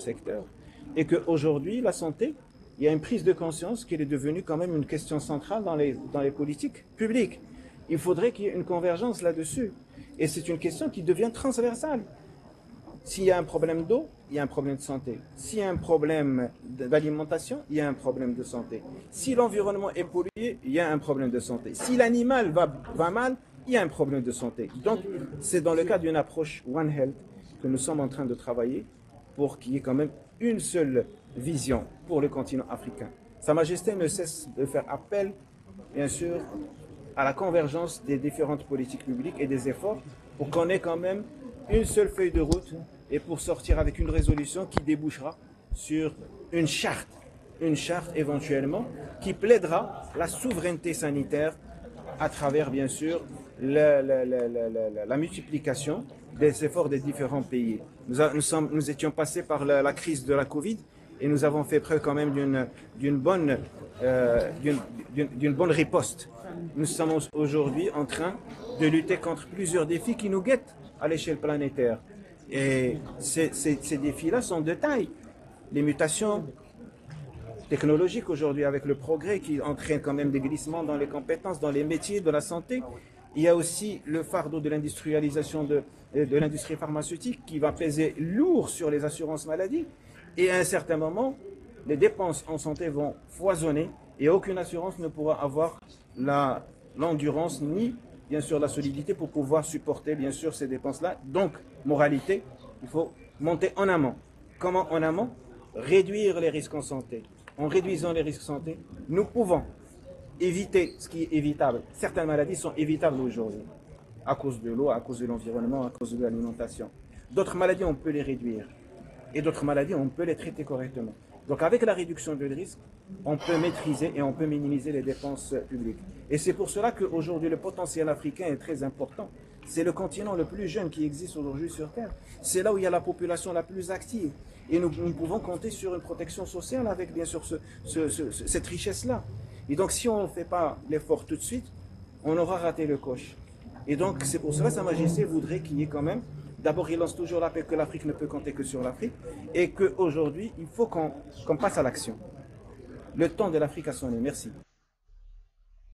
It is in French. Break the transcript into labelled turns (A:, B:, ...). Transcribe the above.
A: secteur et qu'aujourd'hui, la santé, il y a une prise de conscience qu'elle est devenue quand même une question centrale dans les politiques publiques. Il faudrait qu'il y ait une convergence là-dessus. Et c'est une question qui devient transversale. S'il y a un problème d'eau, il y a un problème de santé. S'il y a un problème d'alimentation, il y a un problème de santé. Si l'environnement est pollué, il y a un problème de santé. Si l'animal va mal, il y a un problème de santé. Donc, c'est dans le cadre d'une approche One Health que nous sommes en train de travailler pour qu'il y ait quand même une seule vision pour le continent africain. Sa Majesté ne cesse de faire appel, bien sûr, à la convergence des différentes politiques publiques et des efforts pour qu'on ait quand même une seule feuille de route et pour sortir avec une résolution qui débouchera sur une charte éventuellement qui plaidera la souveraineté sanitaire à travers bien sûr la multiplication des efforts des différents pays. Nous étions passés par la crise de la Covid et nous avons fait preuve quand même d'une bonne riposte. Nous sommes aujourd'hui en train de lutter contre plusieurs défis qui nous guettent à l'échelle planétaire. Et ces défis-là sont de taille. Les mutations technologiques aujourd'hui avec le progrès qui entraîne quand même des glissements dans les compétences, dans les métiers de la santé. Il y a aussi le fardeau de l'industrialisation de l'industrie pharmaceutique qui va peser lourd sur les assurances maladie. Et à un certain moment, les dépenses en santé vont foisonner et aucune assurance ne pourra avoir l'endurance ni bien sûr la solidité pour pouvoir supporter bien sûr ces dépenses-là. Donc, moralité, il faut monter en amont. Comment en amont? Réduire les risques en santé. En réduisant les risques en santé, nous pouvons éviter ce qui est évitable. Certaines maladies sont évitables aujourd'hui, à cause de l'eau, à cause de l'environnement, à cause de l'alimentation. D'autres maladies, on peut les réduire. Et d'autres maladies, on peut les traiter correctement. Donc avec la réduction de risque, on peut maîtriser et on peut minimiser les dépenses publiques. Et c'est pour cela qu'aujourd'hui, le potentiel africain est très important. C'est le continent le plus jeune qui existe aujourd'hui sur Terre. C'est là où il y a la population la plus active. Et nous pouvons compter sur une protection sociale avec, bien sûr, cette richesse-là. Et donc, si on ne fait pas l'effort tout de suite, on aura raté le coche. Et donc, c'est pour cela que Sa Majesté voudrait qu'il y ait quand même... D'abord, il lance toujours l'appel que l'Afrique ne peut compter que sur l'Afrique et qu'aujourd'hui, il faut qu'on passe à l'action. Le temps de l'Afrique a sonné. Merci.